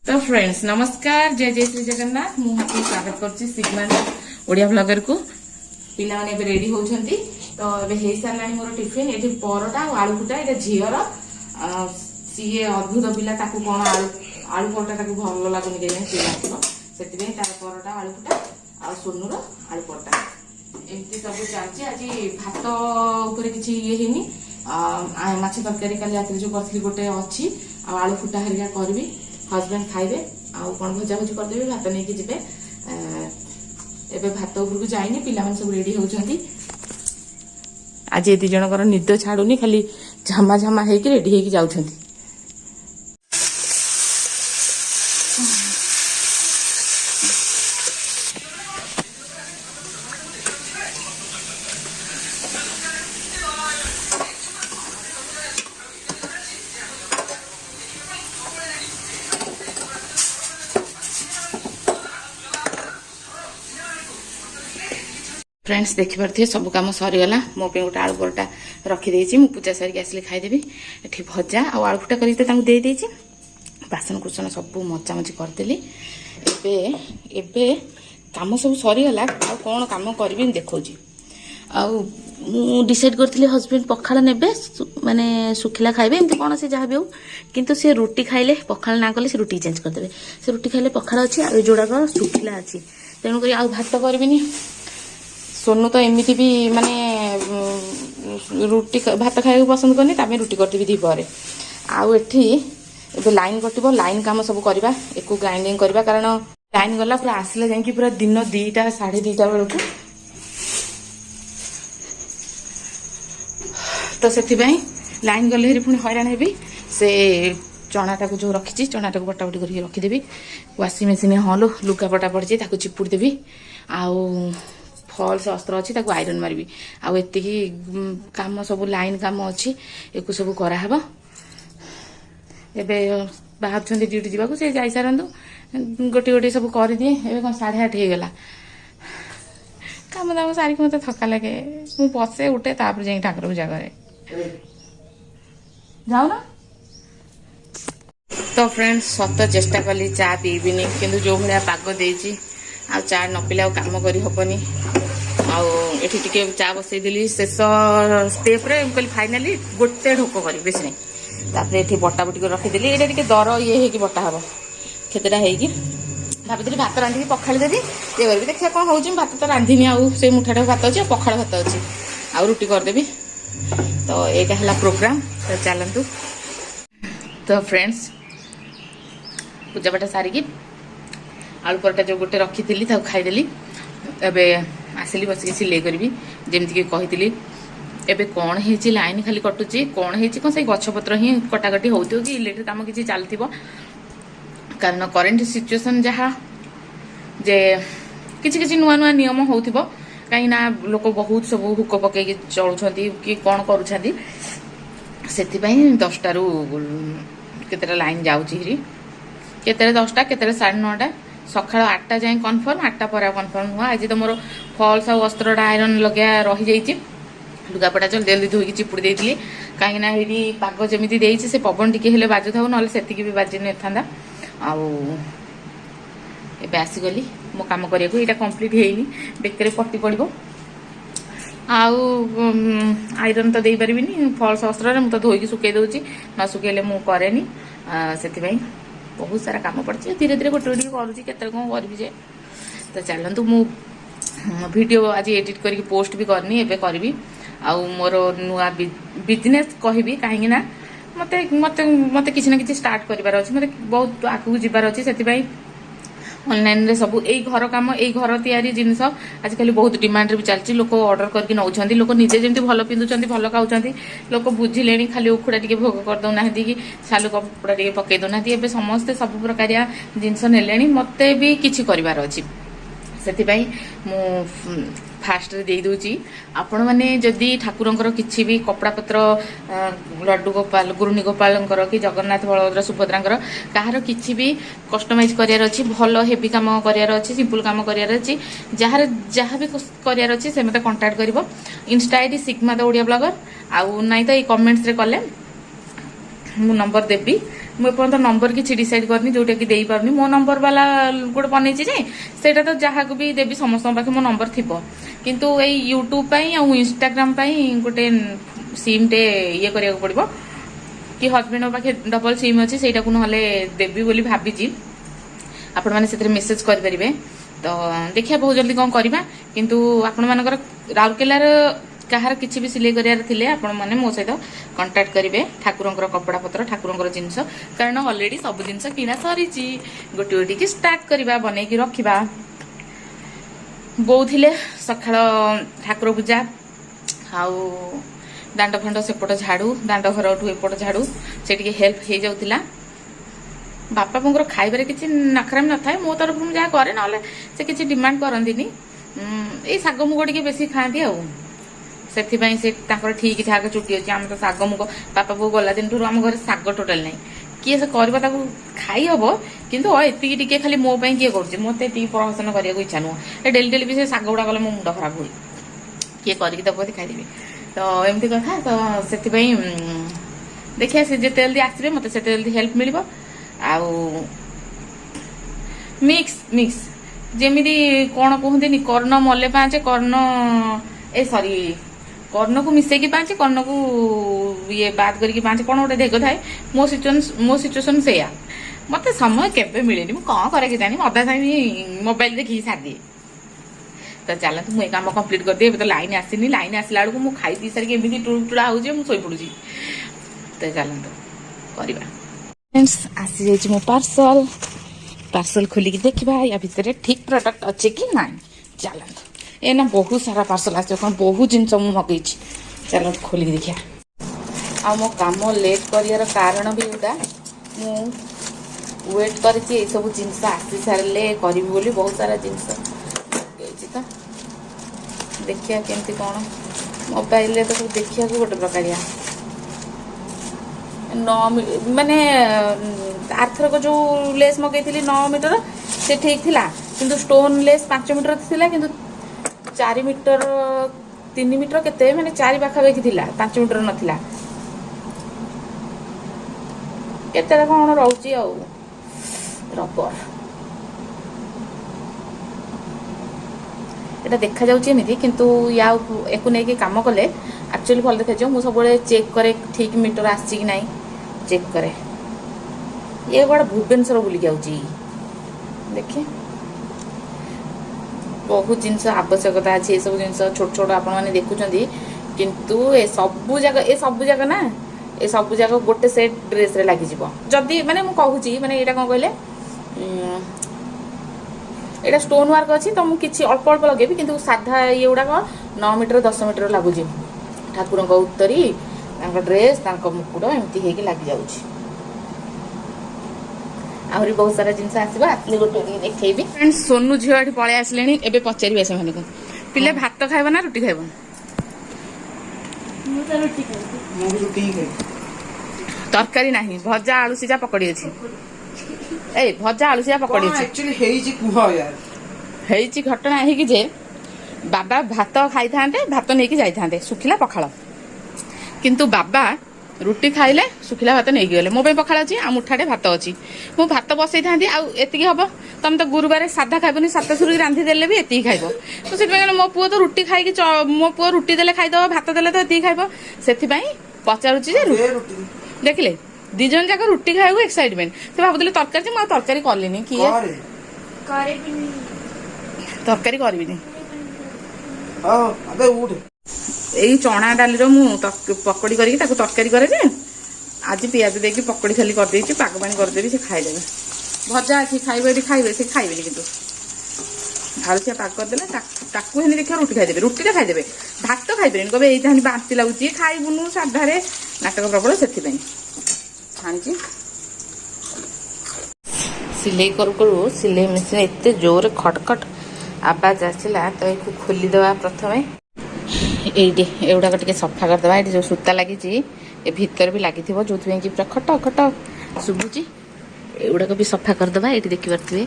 तो फ्रेंड्स नमस्कार जय जय श्री जगन्नाथ मुझे स्वागत कर सिग्मा ओडिया ब्लॉगर को पिला माने रेडी होउछंती तो एबे हे सारलानी मोर टिफिन एठी परोटा और आलू फुटा एटा झियर सीए अद्भुत पिला ताकू कोन आलू परोटा ताकू भल लागुनी के पिला सेति में तार परोटा आलू फुटा आ सोनुर आलू परोटा एमती सब चलची आज भात ऊपर किछि ये हेनी माछ तरकारी काली रात जो करथली गोटे अछि आ आलू फुटा हरिया करबी हजबैंड खाइबे आउ कौन भजा भजी करदेबे भात नहीं कि एबे भात उपरକୁ जाइनी पिला मन सब रेडी होउछंती आज ए दी जनकर निद छाडुनी खाली झमा झमा हे कि रेडी हे कि जाउछंती फ्रेंड्स देखिपे सब कम सरीगला मो पे गोटे आलू परोटा रखीदे मुझे पूजा सारिक आसिले खाईदेवी ये भजा आ आलू फुटा करदे बासन कुसन सब मचामची करदेली एबे काम सब सरीगला आ कौन कम करी देखा डिसाइड करती हजबैंड पखाड़ ने माने सुखिला खाइबे एमती कौन से जहाँ भी हो किंतु से रुटी खाइले पखाड़ ना कले से रुटी चेंज करदे से रुटी खाइले पखाड़ अच्छी आ जोड़ाक सुखिला अच्छी तेणुक आ भात करबिनी सोनू तो एमती भी माने रुटी भात खाया पसंद करनी तामें रुटी करदेवी दीपर आउ एठी एबे लाइन कटिबो लाइन काम सब करबा एको ग्राइंडिंग करबा कारण लाइन गला पूरा आसले जाई पूरा दिन 2टा 2:30 बेलू तो से लाइन गले हेरी पुणी हैरान हेबी से चनाटा को जो रखी चनाटा को बटाबटी करके रखीदेवी वाशिंग मशीन हल लुगापटा पड़ी ताको चिपुड़ी देवी आउ फॉल्स अस्त्र अच्छी आयरन मारबी आउ एति काम सब लाइन काम अच्छी एक सब कराहब एबे बाहर ड्यूटी जावाक से जाई सारंतु गोटे गोटे सब कर दिए एबे कौन 8:30 हो गला काम दाम सारिक मत थका लगे मु बसे उठे तापर जाई ठाकुर पूजा करे जाऊ ना तो फ्रेंड्स सत चेष्टा कली चा पीबिनी किंतु जो भाया पाग देछि आ चा न पिला काम करी हबनी आठी टे चा बसईदी शेष स्टेप रे कहली फाइनाली गोटे ढोक करी बेस नहीं तापर बटा बुटी रखीदेली ये टे दर ये है बटा हम खेतटा हो भाभी भात रांधि पखाड़ी देवी ये करी देखिए कौन हो भात तो रांधिनी आउ से मुठाटा भात अच्छे पखाड़ भात अच्छे आउ रुटी करदेवी तो यहाँ है प्रोग्राम तो चलतु तो फ्रेंड्स पूजा पाठ सारिकी आलू परोटा जो गोटे रखी थी खाईदेली एबे आसिली बसिक सिलाई करी जमीक कही एबे कौन है लाइन खाली कटुची कौन है कौन से गछपत्र ही कटाकटी होती कि इलेक्ट्रिक काम किसी चलती कारण करेन्ट सिचुएसन जहाँ जे किसी नुआ नुआ नियम हो कहीं लोक बहुत सब हुक पकई चलुंट कि कौन करुँच से 10टारू केतेटा लाइन जाऊँगी केते 10टा केते 9:30 सकाल 8टा जाए कन्फर्म 8टा पर कन्फर्म हुआ आज तो मोर फॉल्स और अस्त्रटा आयरन लगे रही जाइए लुगापटा जल्दी जल्दी धोईकी चिपुड़ी देती कहीं पाग जमी देती से पवन टी बाजु था ना से भी बाजी नहीं था आसीगली मो कम करिया यहाँ कम्प्लीट होनी बेकर पट्टी पड़ो आयरन तो दे पारि फॉल्स अस्त्र मुझे धोईकी सुखे दूसरी न सुखेले मुझे से बहुत सारा काम पड़े धीरे धीरे गोटे गोटे करुँची केते कौन करी तो चलतु मु वीडियो आज एडिट करके पोस्ट भी करनी एबे करी आउ मोर नुआ बिजनेस कहबी कहीं मत मत मत किसी ना किसी स्टार्ट करार अच्छे मत बहुत आगू जबार अच्छे से ऑनलाइन रे सब यही घर कम यही घर तैयारी जिनस आजिकल बहुत डिमांड भी चलती लोक ऑर्डर करके नौकरी लोक निजे जमी भल पिंधुंट भल खाऊँ लोक बुझिले खाली उखुड़ा टी भोग करदे कि सालू कपड़ा टे पकई दौना एवं समस्ते सब प्रकार जिनस ने मत भी किसी करार अच्छी से फास्ट दे दूची आपण मैंने जदि ठाकुरंकर किसी भी कपड़ा पत्र लड्डू गोपाल गुरुनी गोपालंकर कि जगन्नाथ बलभद्र सुभद्रांकर कहार किसी भी कस्टमाइज करार अच्छी भल हेवी काम करार अच्छी सिंपल काम करार अच्छी जहाँ भी करार अच्छी से मत कंटाक्ट कर Insta ID sigma the Odia blogger आउ नाई तो ये कमेंट्स रे कले मु नंबर देवी मुझे नंबर किसी डिसाइड करनी जोटा कि दे पारनी मो नंबर वाला गोटे बनई सेटा तो जहाँ को भी देवी समस्त पाखे मो नंबर थी किंतु ये यूट्यूब इंस्टाग्राम गोटे सिम टे ये करिया पड़ो कि हजबैंड पाखे डबल सिम अच्छे से ना देवी बोली भाभी आपण मैंने से मेसेज करेंगे तो देखिए बहुत जल्दी कौन करवा किंतु आपण मानकर राउरकेलार कहार किसी भी सिलाई करें आपण मैंने मो सहित कांटेक्ट करेंगे ठाकुर कपड़ा पत्र ठाकुर जिनस कारण ऑलरेडी सब जिनस किना सरी गोटे गोटे की स्टार्ट करवा बन रखा बो थे सका ठाकुर पूजा आउ दांड फंड सेपट झाड़ू दांड घर एपट झाड़ू से हेल्प हो जाऊला बापा बोंगर खाइबार किसी नखराम न था मो तरफ मुझे जहाँ करे ना से किसी डिमांड करती ये शाग मुग टे बेसी खाती से ठीक ठाक चुटी अच्छी आम तो शाग मुग बापा बो गला दिन ठूँ आम घर शाग टोटाल ना किए से कर खाई हम कितु एति खाली मो किए कर मत प्रहसन करने इच्छा नुह डेली डेली भी से शाग गुड़ा गले मो मुंड खराब हुए किए करके खाईदेवी तो एमती कथा तो से देखिए से जिते जल्दी आसवे मत से जल्दी हेल्प मिल आउ मिक्स मिक्स जेमिदी कौन कहते कर्ण मले पाँचे कर्ण ए सॉरी कर्ण को मिसेकी पाँचे कर्ण को ये बात करके पाँचे कौन गोटे देख थाए मो सिचुएसन से मत समय केवे मिले कौन करे जानी अधा टाइम मोबाइल देखिए सारी तो चलते मुझे काम कंप्लीट कर दिए तो लाइन आसनी लाइन आसला बेलू मुझे खाई पी सारिक एमती टुड़ा हो शोई पड़ू तो चलते करवा फ्रेंड्स आसी जाइए मो पार्सल पार्सल खोलिक देखा या भितर ठीक प्रोडक्ट अच्छे कि ना चलते ए ना बहुत सारा पार्सल आस बहुत जिन मगई चलो खोलिक देखा आ मो काम लेट कर कारण भी गोटा मु वेट कर सब जिनस आसी सारे करी बोली बहुत सारा जिनस तो देखिया केमती कौन मोबाइल तो सब देखिया गोटे प्रकारिया 9 माने आर्थर को जो लेस मगई 9 मीटर से ठीक थिला किंतु स्टोन लेस 5 मीटर थिला किंतु 4 मीटर 3 मीटर केते माने 4 पाखापाखि थिला 5 मीटर नथिला केते कौन रोची आ रबर एटा देखा जाउची एमिति किंतु या एकु नै के काम कले एक्चुअली भल देखा जाऊ मु सब चेक करे ठीक मीटर आसी कि नहीं चेक करे ये बड़ा भुवनेश्वर बुली जाउची देखिए बहुत जिनस आवश्यकता अच्छे ये सब जिनस छोट छोट आपण माने देखुचंदी किंतु ए सब जगह ना ए सब जगह गोटे सेट ड्रेस रे लागि जिवो जदी माने मु कहूची माने एटा कोन कहले एटा स्टोन वर्क अच्छी तो मुझे अल्प अल्प लगे किंतु साधा ये गुड़ाक 9 मीटर 10 मीटर लगुच ठाकुर उत्तरी ड्रेस मुकुट एमती हो लग जाऊँगी आहरी बहुत सारा जिनस आसले गोटे देखी फ्रेंड्स सोनू झील ये पलि आसले एवं पचारे से मैंने पिले भात खाइब ना रुटी खाइब तरकारी ना भजा आलू सीझा पकड़ी अच्छी ए भजा आलू सिया पकड़ी एक्चुअली हेई कुह यार हेई घटना है जे बाबा भात खाई थांते भात नहीं जाई थांते सुखिला पखाल किंतु बाबा रुटी खाइले सुखिला भात नहीं गले मो पखाल अच्छी आ मुठाटे भात अच्छी मु भात बसई था एति हम तुम तो गुरुवार साधा खाइबनी सात सुर रांधि देले भी एति खाइब तो से मो पुओ तो रुटी खाई मो पुओ रुटी देले खाइदब भात देले तो एति खाइब से पचारुची देखिले दी जन जाक रुटी खाइबू एक्साइटमेंट से भाबुले तरकारी मु तरकारी करलिनी कि तरकारी करबिनी यही चना डाली मु पकड़ी करके तरकारी करे जे आज पियाज देकी पकड़ी खाली कर देछि पाग पानी कर देबी से खाइदेबे भजा अच्छी खाइबे एठी खाइबे से खाइबेनी किंतु आलू से पाग कर देले ताकू हेनी देखा रुटी खाइदेबे रुटी खाइदेबे भात खाइबेनी कहबे एई थानी बांती लागुची खाइबुनु साधारे नाटक प्रबल सेथि छाणी सिलाई करू करू सिलाई मेसीन एत जोर खटखट आवाज आसला तो ये खोलीदेवा प्रथम ये एगुड़ाक टे सफा करदे ये जो सूता लगी भितर भी लगी जो कि पूरा खट खट शुभुची एगुड़ाक भी सफा करदे ये देखिपे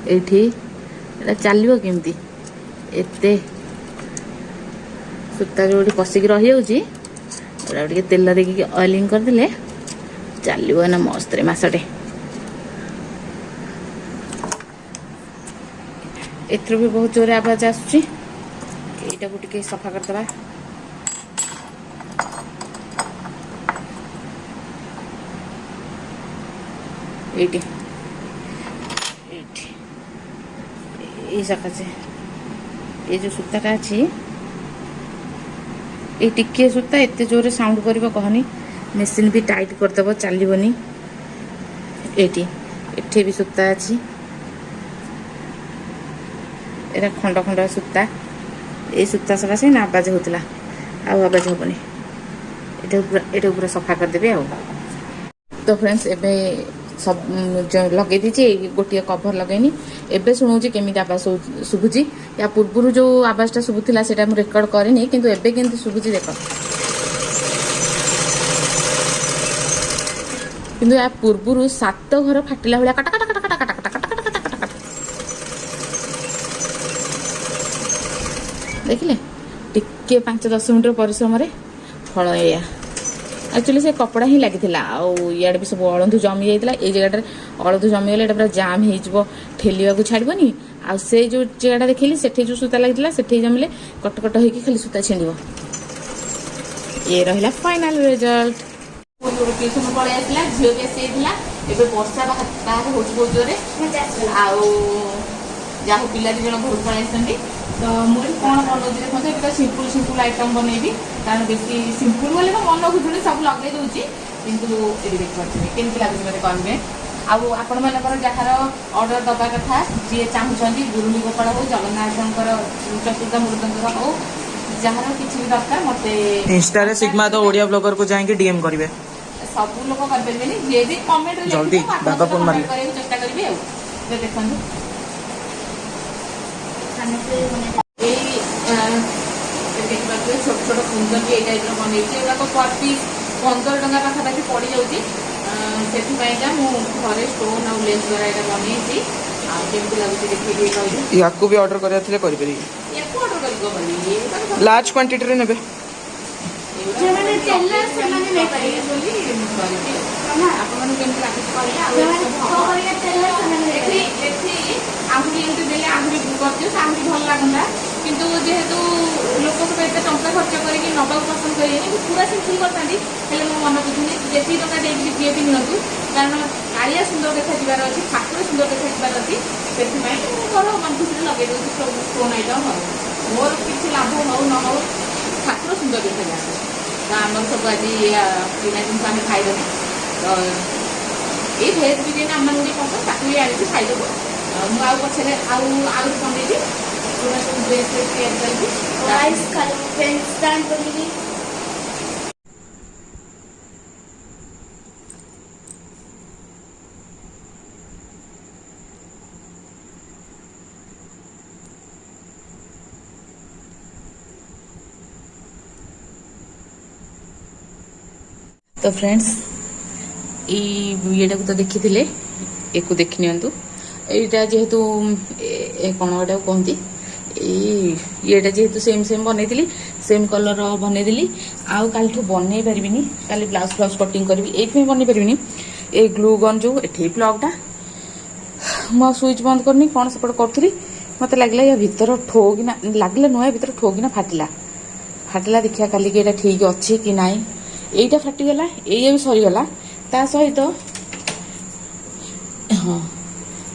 ये चलो केमती एत सूता जो पशिक रही ଟିକେ ତେଲ ଦେଇକି ଅଏଲିଂ କରିଦେଲେ ଚାଲିବ ନା ମସ୍ତରେ ମାସଟେ। ଏଥିରୁ ବି ବହୁତ ଜୋରରେ ଆବାଜ ଆସୁଛି। ଏଇଟାକୁ ଟିକେ ସଫା କରିଦେବା। ଏଇଠି ଏଇଠି ଏଇ ସକାଶେ ଏ ଯେଉଁ ସୂତାଟା ଅଛି, ଏଇ ଟିକିଏ ସୂତା ଏତେ ଜୋରରେ ସାଉଣ୍ଡ କରିବ କହନି। ମେସିନ୍ ବି ଟାଇଟ୍ କରିଦେବ, ଚାଲିବନି। ଏଠି ଏଠି ବି ସୂତା ଅଛି, ଏଟା ଖଣ୍ଡ ଖଣ୍ଡ ସୂତା। ଏଇ ସୂତା ସକାଶେ ନା ଆବାଜ ହେଉଥିଲା, ଆଉ ଆବାଜ ହେବନି। ଏଟାକୁ ପୁରା ସଫା କରିଦେବି ଆଉ। ତ ଫ୍ରେଣ୍ଡସ୍ ଏବେ ସବୁ ଲଗେଇ ଦେଇଛି, ଗୋଟିଏ କଭର ଲଗେଇନି। ଏବେ ଶୁଣୁଛି କେମିତି ଆବାଜ ଶୁଭୁଛି। ୟା ପୂର୍ବରୁ ଯେଉଁ ଆବାଜଟା ଶୁଭୁଥିଲା ସେଇଟା ମୁଁ ରେକର୍ଡ଼ କରିନି, କିନ୍ତୁ ଏବେ କେମିତି ଶୁଭୁଛି ଦେଖ। କିନ୍ତୁ ୟା ପୂର୍ବରୁ 7 ଘର ଫାଟିଲା ଭଳିଆ କାଟା କାଟା କାଟା କାଟା କାଟା କାଟା କାଟା କାଟା କାଟା କାଟା ଦେଖିଲେ। ଟିକେ 5-10 ମିନିଟର ପରିଶ୍ରମରେ ଫଳ ଏଇଆ। ଆକ୍ଚୁଆଲି ସେ କପଡ଼ା ହିଁ ଲାଗିଥିଲା, ଆଉ ଇଆଡ଼େ ବି ସବୁ ଅଳନ୍ଧୁ ଜମି ଯାଇଥିଲା। ଏଇ ଜାଗାଟାରେ ଅଳନ୍ଧୁ ଜମିଗଲେ ଏଇଟା ପୁରା ଜାମ୍ ହେଇଯିବ, ଠେଲିବାକୁ ଛାଡ଼ିବନି। ଆଉ ସେଇ ଯେଉଁ ଜାଗାଟା ଦେଖିଲି ସେଠି ଯେଉଁ ସୂତା ଲାଗିଥିଲା ସେଠି ଜମିଲେ କଟକଟ ହେଇକି ଖାଲି ସୂତା ଛିଣ୍ଡିବ। ଇଏ ରହିଲା ଫାଇନାଲ ରେଜଲ୍ଟ। ଟ୍ୟୁସନ ପଳେଇ ଆସିଲା, ଝିଅ ବି ଆସିଯାଇଥିଲା। ଏବେ ବର୍ଷା ବାହାରେ ହେଉଛି ବହୁତ ଜୋରେ। ଆଉ ଯାହା ପିଲା 2 ଜଣ ଘରକୁ ପଳେଇ ଆସିଛନ୍ତି। ତ ମୁଁ କ'ଣ ବନଉଛି ଦେଖନ୍ତୁ। ଏବେ ତ ସିମ୍ପୁଲ ଆଇଟମ୍ ବନେଇବି, କାରଣ ବେଶୀ ସିମ୍ପୁଲ ବୋଲି ମୋ ମନ ଖୁଚୁନି, ସବୁ ଲଗେଇ ଦେଉଛି। କିନ୍ତୁ ଏଠି ଦେଖିପାରୁଥିବେ କେମିତି ଲାଗୁଛି ମୋତେ କହିବେ। ଆଉ ଆପଣମାନଙ୍କର ଯାହାର ଅର୍ଡ଼ର ଦେବା କଥା, ଯିଏ ଚାହୁଁଛନ୍ତି ଗୁରୁଲି ଗୋପାଳ ହେଉ, ଜଗନ୍ନାଥଙ୍କର ଚତୁର୍ଦ୍ଧା ମୃଦଙ୍ଗର ହେଉ, ଯାହାର କିଛି ବି ଦରକାର ମୋତେ ଇନଷ୍ଟାରେ ସିଗ୍ମା ଦ ଓଡ଼ିଆ ବ୍ଲଗରକୁ ଯାଇକି DM କରିବେ। ସବୁ ଲୋକ କରିପାରିବେନି, ଯିଏ ବି କମେଣ୍ଟରେ ଜଲ୍ଦି ବାବା ଫୋନ୍ ମାରିବେ। କରିବାକୁ ଚେଷ୍ଟା କରିବି। ଆଉ ଦେଖନ୍ତୁ ଏଇ ଦେଖିପାରୁଥିବେ ଛୋଟ ଛୋଟ କୁନ୍ଦନ ଏଇ ଟାଇପ୍ର ବନେଇଛି। ଏଗୁଡ଼ାକ ପର୍ ପିସ୍ 15 ଟଙ୍କା ପାଖାପାଖି ପଡ଼ିଯାଉଛି। ସେଥିପାଇଁକା ମୁଁ ଘରେ ଷ୍ଟୋନ୍ ଆଉ ଲେସ୍ ଦ୍ୱାରା ଏଇଟା ବନେଇଛି। ଆଉ କେମିତି ଲାଗୁଛି ଦେଖିକି କହିବି। ୟାକୁ ବି ଅର୍ଡ଼ର କରିବାର ଥିଲେ କରିପାରିବେ। ୟାକୁ ଅର୍ଡ଼ର କରିବ ଲାର୍ଜ କ୍ୱାଣ୍ଟିଟିରେ ନେବେ। ଆପଣମାନଙ୍କୁ କେମିତି ଲାଗୁଛି କହିଲେ। ଆଉ ଏଠି ଆହୁରି ଏମିତି ଦେଲେ ଆହୁରି କରିଦିଅ, ଆହୁରି ଭଲ ଲାଗନ୍ତା। କିନ୍ତୁ ଯେହେତୁ ଲୋକ ସବୁ ଏତେ ଟଙ୍କା ଖର୍ଚ୍ଚ କରିକି ନେବାକୁ ପସନ୍ଦ କରିବେନି, ପୁରା ସିମ୍ପୁଲ କରିଥାନ୍ତି। ହେଲେ ମୋ ମନ ବୁଝୁନି, ଯେତିକି ଟଙ୍କା ଦେଇକି ଯିଏ ବି ନିଅନ୍ତୁ, କାରଣ କାଳିଆ ସୁନ୍ଦର ଦେଖାଯିବାର ଅଛି, ଠାକୁର ସୁନ୍ଦର ଦେଖାଯିବାର ଅଛି। ସେଥିପାଇଁ ମୁଁ ମୋର ମନ ଖୁସିରେ ଲଗେଇ ଦେଉଛି ଷ୍ଟୋନ୍ ଆଇଟମ୍। ହଉ, ମୋର କିଛି ଲାଭ ହଉ ନ ହଉ, ଠାକୁର ସୁନ୍ଦର ଦେଖାଯାଆନ୍ତି। ତ ଆମର ସବୁ ଆଜି କିଣା ଜିନିଷ ଆମେ ଖାଇଦେବୁ। ତ ଏଇ ଭେଜ୍ ବିରିୟାନୀ ଆମମାନଙ୍କୁ ଟିକେ ପସନ୍ଦ, ତାକୁ ବି ଆଣିକି ଖାଇଦେବୁ। ମୁଁ ଆଉ ପଛରେ ଆହୁରି ବନେଇବି, ପୁରା ସବୁ ଡ୍ରେସ୍ ତିଆରି କରିବି। तो फ्रेंड्स येटा तो देखी थे, एक देखी नियंतु। एटा जेहेतु कौन गोटे कहती येटा जेहेतु सेम सेम बनई सेम कलर बनईदेली। आउ काली बनई पारि, काली ब्लाउज फ्लाउज कटिंग करी ये बनई पारि। ये ग्लू गन जो एठी प्लगटा मु स्विच बंद करनी कौन सेपट करी मत लगे या भीतर ठोकिना लगे नुआ भीतर ठोकिना फाटिला देखिया काली कि एटा ठीक अच्छी कि नाई। एटा फाटीगला, ये भी सरीगला, ता सहित हाँ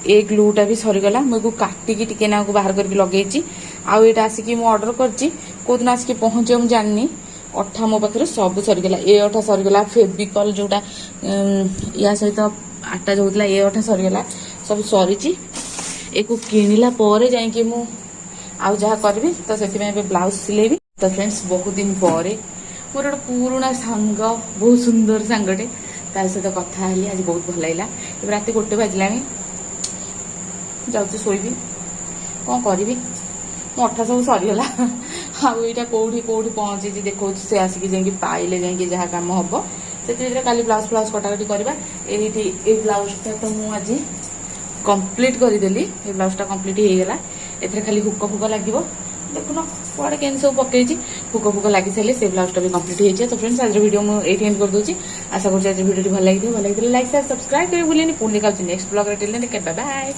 ए ग्लूटा भी सरीगला। मुझे काटिकी टिके ना बाहर करके लगे आउ ये आसिक मु ऑर्डर करची कौन आसिक पहुँचे मुझे जाननी। अठा मो पाखे सब सरीगला, ए अठा सरीगला, फेविकल जोटा या सहित आटा जो होता ये अठा सरीगला, सब सरीची। एक किणला जाकि मु आउ जहाँ करी तो से ब्लाउज सिलेबी। तो फ्रेंड्स बहुत दिन पर मोर गोटे पुराणा सांग बहुत सुंदर सांगटे सहित कथा हेली आज बहुत भल लगा। रात 1 बाजिला जाऊँ शोबी कौन करी मो अठा सब सरीगला। आईटा कौटी कौटी पहुँची देखो से आसिक पाइले जहाँ कम हम से काली ब्लाउज फ्लाउज कटाकटी करवा। ये ब्लाउजटा तो मुझे कंप्लीट करदेली, ये ब्लाउजटा कंप्लीट हो गला। ए खाली हुक फुक लगे देखुन कड़े के सब पकई ফুକ ফুକ লাগି ସାରିଲେ ସେ ବ୍ଲାଉଜଟା ବି କମ୍ପ୍ଲିଟ୍ ହେଇଯିବ। ତ ଫ୍ରେଣ୍ଡସ୍ ଆଜିର ଭିଡ଼ିଓ ମୁଁ ଏଇଠି ଏଣ୍ଡ କରିଦେଉଛି। ଆଶା କରୁଛି ଆଜି ଭିଡ଼ିଓଟି ଭଲ ଲାଗିଥିବ। ଭଲ ଲାଗିଥିଲେ ଲାଇକ୍ ସେୟାର ସବସ୍କ୍ରାଇବ କରି ଭୁଲିନି। ପୁଣି ଦେଖା ହେଉଛି ନେକ୍ସଟ ବ୍ଲଗରେ। Till then bye bye.